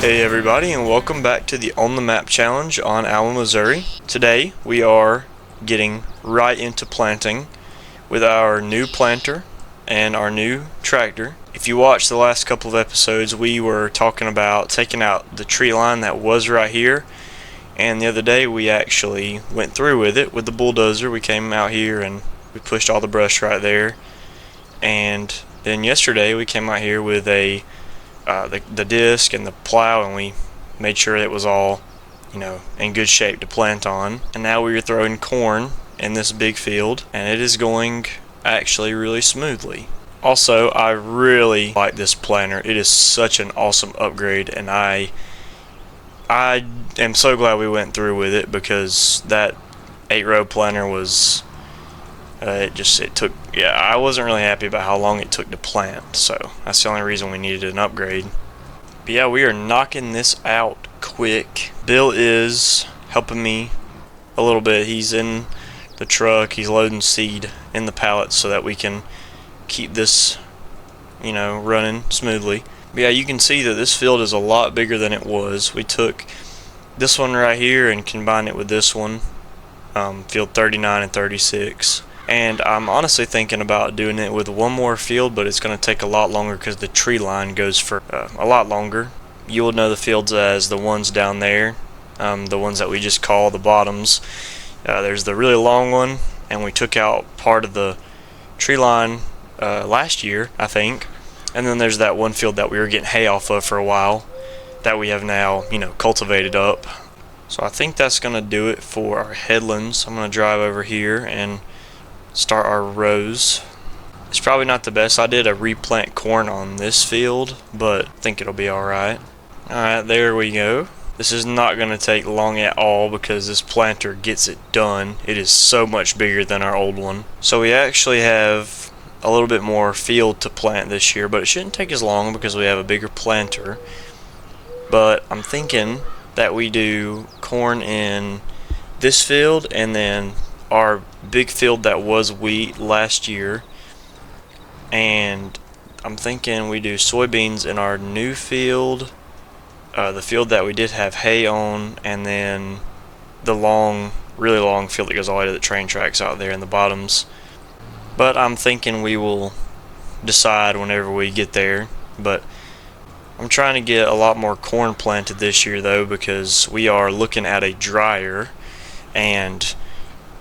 Hey everybody, and welcome back to the On the Map challenge on Alma, Missouri. Today we are getting right into planting with our new planter and our new tractor. If you watched the last couple of episodes, we were talking about taking out the tree line that was right here, and the other day we actually went through with it with the bulldozer. We came out here and we pushed all the brush right there, and then yesterday we came out here with the disc and the plow, and we made sure it was all, in good shape to plant on. And now we are throwing corn in this big field, and it is going actually really smoothly. Also, I really like this planter. It is such an awesome upgrade, and I am so glad we went through with it, because that 8-row planter was I wasn't really happy about how long it took to plant, so that's the only reason we needed an upgrade. But yeah, we are knocking this out quick. Bill is helping me a little bit. He's in the truck, he's loading seed in the pallets so that we can keep this, running smoothly. But yeah, you can see that this field is a lot bigger than it was. We took this one right here and combined it with this one, field 39 and 36. And I'm honestly thinking about doing it with one more field, but it's going to take a lot longer because the tree line goes for a lot longer. You will know the fields as the ones down there, the ones that we just call the bottoms. There's the really long one, and we took out part of the tree line last year, I think. And then there's that one field that we were getting hay off of for a while that we have now, cultivated up. So I think that's going to do it for our headlands. I'm going to drive over here and start our rows. It's probably not the best. I did a replant corn on this field, but I think it'll be alright. Alright, there we go. This is not going to take long at all because this planter gets it done. It is so much bigger than our old one. So we actually have a little bit more field to plant this year, but it shouldn't take as long because we have a bigger planter. But I'm thinking that we do corn in this field, and then our big field that was wheat last year, and I'm thinking we do soybeans in our new field, the field that we did have hay on, and then the really long field that goes all the way to the train tracks out there in the bottoms. But I'm thinking we will decide whenever we get there. But I'm trying to get a lot more corn planted this year though, because we are looking at a dryer, and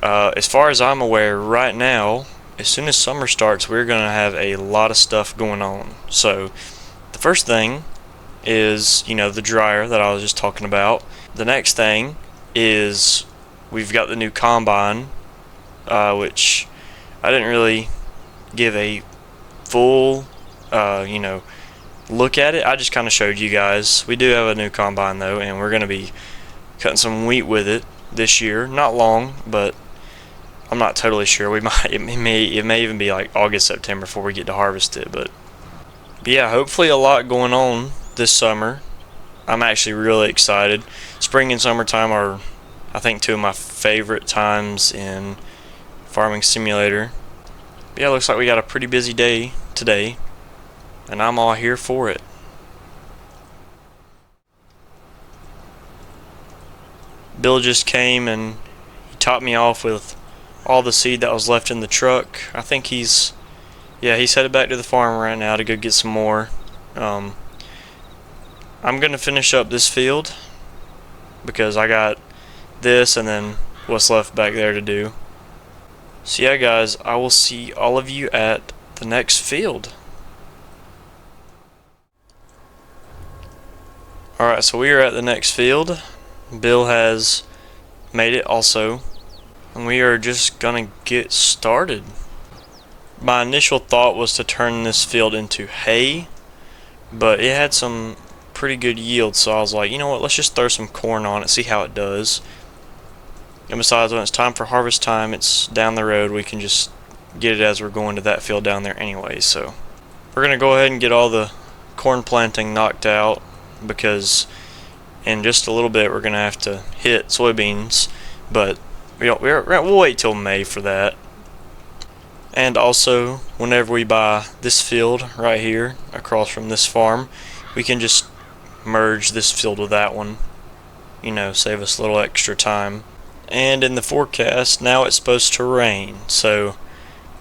as far as I'm aware right now, as soon as summer starts, we're going to have a lot of stuff going on. So the first thing is, the dryer that I was just talking about. The next thing is we've got the new combine, which I didn't really give a full, look at it. I just kind of showed you guys. We do have a new combine though, and we're going to be cutting some wheat with it this year. Not long, but I'm not totally sure. It may even be like August, September before we get to harvest it. But yeah, hopefully a lot going on this summer. I'm actually really excited. Spring and summertime are, I think, two of my favorite times in Farming Simulator. But yeah, looks like we got a pretty busy day today, and I'm all here for it. Bill just came and he topped me off with all the seed that was left in the truck. I think he's headed back to the farm right now to go get some more. I'm gonna finish up this field because I got this and then what's left back there to do. So yeah guys, I will see all of you at the next field. Alright, so we are at the next field. Bill has made it also, and we are just gonna get started. My initial thought was to turn this field into hay, but it had some pretty good yield, so I was like, you know what, let's just throw some corn on it, see how it does. And besides, when it's time for harvest time, it's down the road, we can just get it as we're going to that field down there anyway. So we're gonna go ahead and get all the corn planting knocked out, because in just a little bit we're gonna have to hit soybeans, but we'll wait till May for that. And also, whenever we buy this field right here across from this farm, we can just merge this field with that one, you know, save us a little extra time. And in the forecast, now it's supposed to rain, so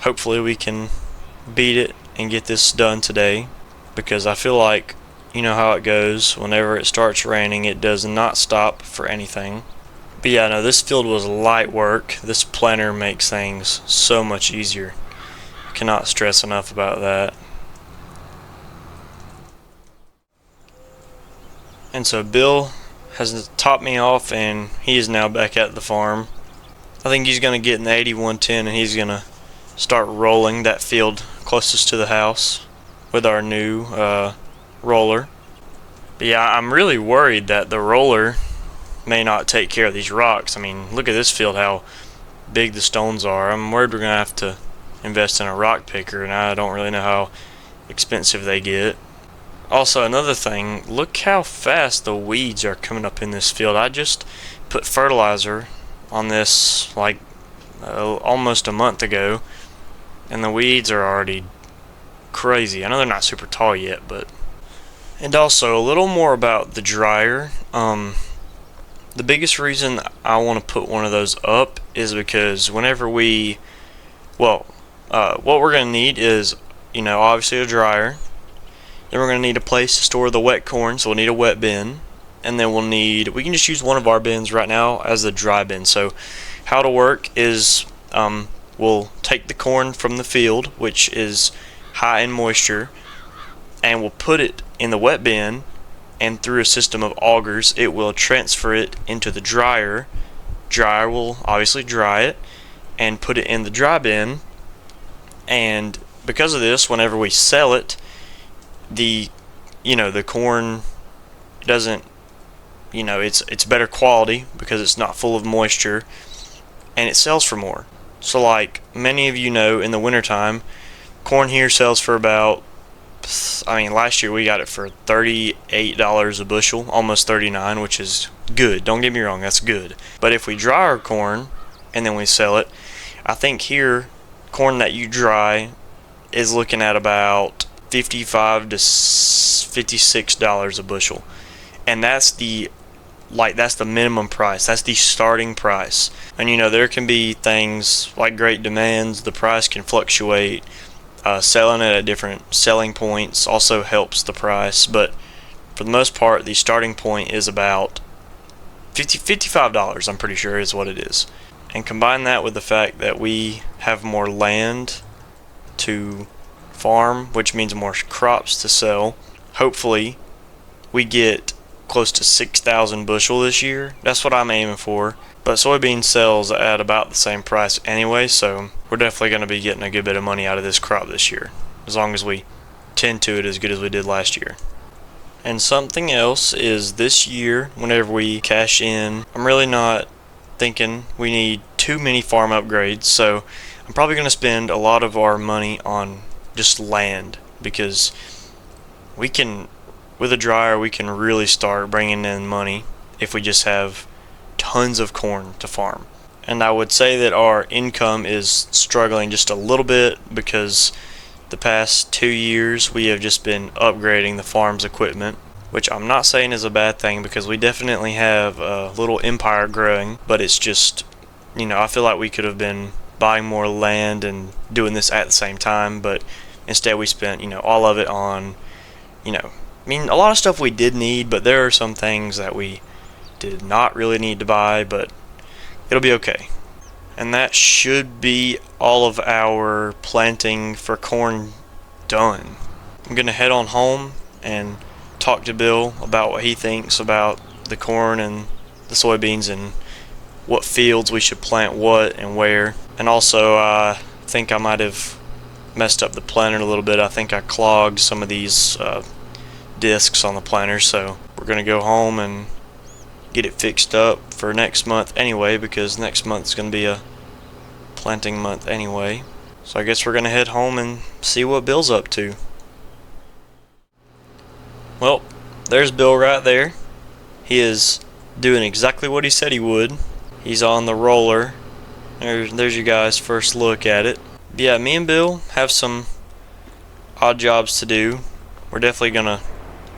hopefully we can beat it and get this done today, because I feel like, you know how it goes, whenever it starts raining it does not stop for anything. But yeah, no, this field was light work. This planter makes things so much easier. I cannot stress enough about that. And so Bill has topped me off, and he is now back at the farm. I think he's going to get in the 8110 and he's going to start rolling that field closest to the house with our new roller. But yeah, I'm really worried that the roller may not take care of these rocks. I mean, look at this field, how big the stones are. I'm worried we're going to have to invest in a rock picker, and I don't really know how expensive they get. Also, another thing, look how fast the weeds are coming up in this field. I just put fertilizer on this like almost a month ago, and the weeds are already crazy. I know they're not super tall yet, but... And also, a little more about the dryer. The biggest reason I want to put one of those up is because whenever we... Well, what we're going to need is, you know, obviously a dryer. Then we're going to need a place to store the wet corn, so we'll need a wet bin. And then we'll need... We can just use one of our bins right now as a dry bin. So, how to work is... we'll take the corn from the field, which is high in moisture, and we'll put it in the wet bin, and through a system of augers it will transfer it into the dryer. Dryer will obviously dry it and put it in the dry bin, and because of this, whenever we sell it, the corn doesn't, it's better quality because it's not full of moisture, and it sells for more. So like many of you know, in the wintertime, corn here sells for about, last year we got it for $38 a bushel, almost $39, which is good. Don't get me wrong, that's good. But if we dry our corn and then we sell it, I think here, corn that you dry is looking at about $55 to $56 a bushel. And that's the minimum price. That's the starting price. And there can be things like great demands. The price can fluctuate. Selling it at different selling points also helps the price, but for the most part the starting point is about $55, I'm pretty sure is what it is. And combine that with the fact that we have more land to farm, which means more crops to sell. Hopefully we get close to 6,000 bushel this year. That's what I'm aiming for. But soybean sells at about the same price anyway, so we're definitely going to be getting a good bit of money out of this crop this year, as long as we tend to it as good as we did last year. And something else is, this year, whenever we cash in, I'm really not thinking we need too many farm upgrades, so I'm probably going to spend a lot of our money on just land, because we can, with a dryer, we can really start bringing in money if we just have tons of corn to farm. And I would say that our income is struggling just a little bit because the past 2 years we have just been upgrading the farm's equipment, which I'm not saying is a bad thing, because we definitely have a little empire growing, but it's just, I feel like we could have been buying more land and doing this at the same time, but instead we spent, all of it on, a lot of stuff we did need, but there are some things that we did not really need to buy, but it'll be okay. And that should be all of our planting for corn done. I'm gonna head on home and talk to Bill about what he thinks about the corn and the soybeans and what fields we should plant what and where. And also I think I might have messed up the planter a little bit. I think I clogged some of these discs on the planter, so we're gonna go home and get it fixed up for next month anyway, because next month is going to be a planting month anyway. So I guess we're going to head home and see what Bill's up to. Well, there's Bill right there. He is doing exactly what he said he would. He's on the roller. There's you guys' first look at it. But yeah, me and Bill have some odd jobs to do. We're definitely going to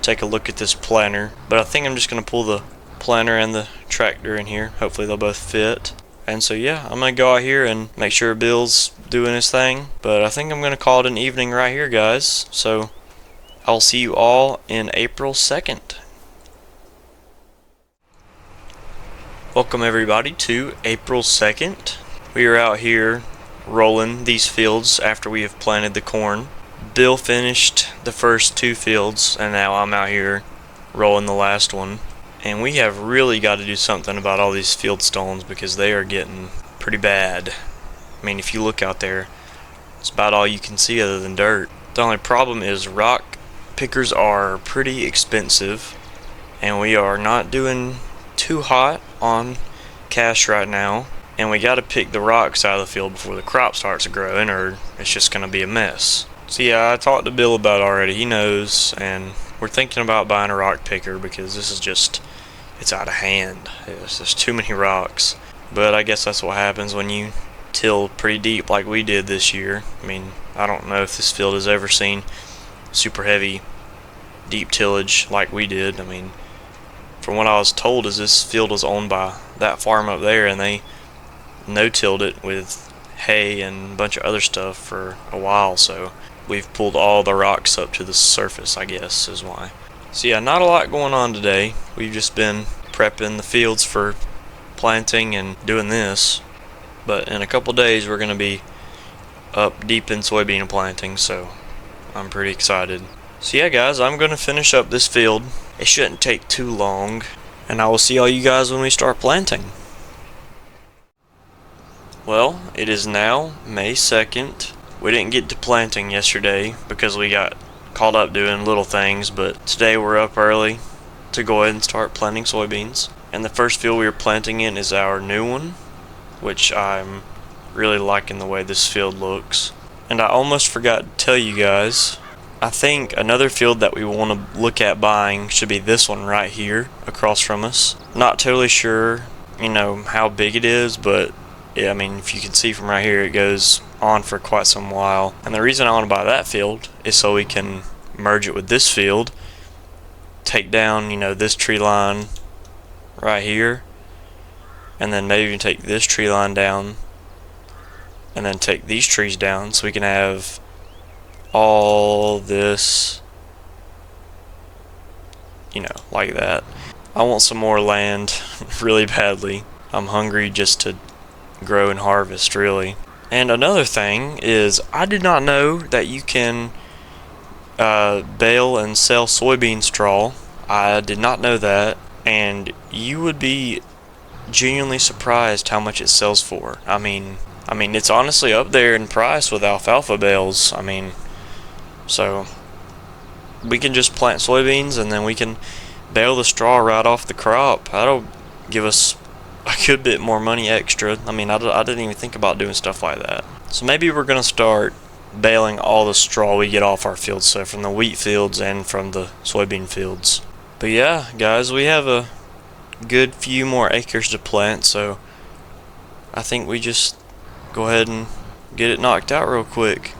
take a look at this planter. But I think I'm just going to pull the planter and the tractor in here. Hopefully they'll both fit. And so yeah, I'm going to go out here and make sure Bill's doing his thing. But I think I'm going to call it an evening right here, guys. So I'll see you all in April 2nd. Welcome everybody to April 2nd. We are out here rolling these fields after we have planted the corn. Bill finished the first 2 fields and now I'm out here rolling the last one. And we have really got to do something about all these field stones because they are getting pretty bad. I mean, if you look out there, it's about all you can see other than dirt. The only problem is rock pickers are pretty expensive and we are not doing too hot on cash right now. And we got to pick the rocks out of the field before the crop starts growing or it's just going to be a mess. So yeah, I talked to Bill about it already. He knows, and we're thinking about buying a rock picker because this is just, it's out of hand. There's just too many rocks. But I guess that's what happens when you till pretty deep like we did this year. I mean, I don't know if this field has ever seen super heavy deep tillage like we did. I mean, from what I was told is this field was owned by that farm up there and they no-tilled it with hay and a bunch of other stuff for a while, so we've pulled all the rocks up to the surface, I guess is why. So yeah, not a lot going on today. We've just been prepping the fields for planting and doing this, but in a couple days we're going to be up deep in soybean planting, so I'm pretty excited. So yeah guys, I'm going to finish up this field. It shouldn't take too long, and I will see all you guys when we start planting. Well, it is now May 2nd. We didn't get to planting yesterday because we got caught up doing little things, but today we're up early to go ahead and start planting soybeans. And the first field we are planting in is our new one, which I'm really liking the way this field looks. And I almost forgot to tell you guys, I think another field that we want to look at buying should be this one right here across from us. Not totally sure, how big it is, but yeah, I mean, if you can see from right here, it goes on for quite some while. And the reason I want to buy that field is so we can merge it with this field, take down, this tree line right here, and then maybe even take this tree line down, and then take these trees down so we can have all this, like that. I want some more land really badly. I'm hungry just to grow and harvest, really. And another thing is, I did not know that you can bale and sell soybean straw. I did not know that, and you would be genuinely surprised how much it sells for. I mean, it's honestly up there in price with alfalfa bales. So we can just plant soybeans and then we can bale the straw right off the crop. That'll give us a good bit more money extra. I didn't even think about doing stuff like that. So maybe we're gonna start baling all the straw we get off our fields, so from the wheat fields and from the soybean fields. But yeah, guys, we have a good few more acres to plant, so I think we just go ahead and get it knocked out real quick.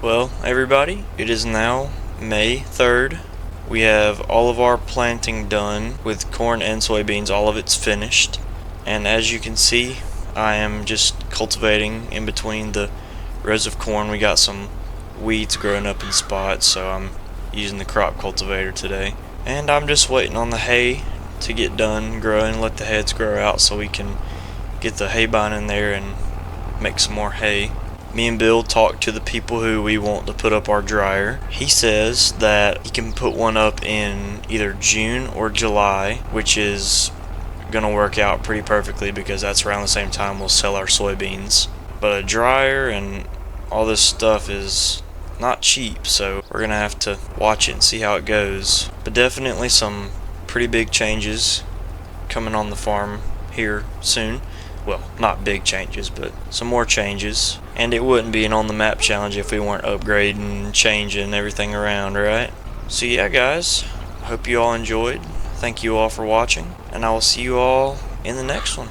Well, everybody, it is now May 3rd. We have all of our planting done with corn and soybeans. All of it's finished. And as you can see, I am just cultivating in between the rows of corn. We got some weeds growing up in spots, so I'm using the crop cultivator today. And I'm just waiting on the hay to get done growing, let the heads grow out so we can get the hay bine in there and make some more hay. Me and Bill talked to the people who we want to put up our dryer. He says that he can put one up in either June or July, which is gonna work out pretty perfectly because that's around the same time we'll sell our soybeans. But a dryer and all this stuff is not cheap, so we're gonna have to watch it and see how it goes. But definitely some pretty big changes coming on the farm here soon. Well, not big changes, but some more changes. And it wouldn't be an on the map challenge if we weren't upgrading, changing everything around, right? So yeah, guys, hope you all enjoyed. Thank you all for watching, and I will see you all in the next one.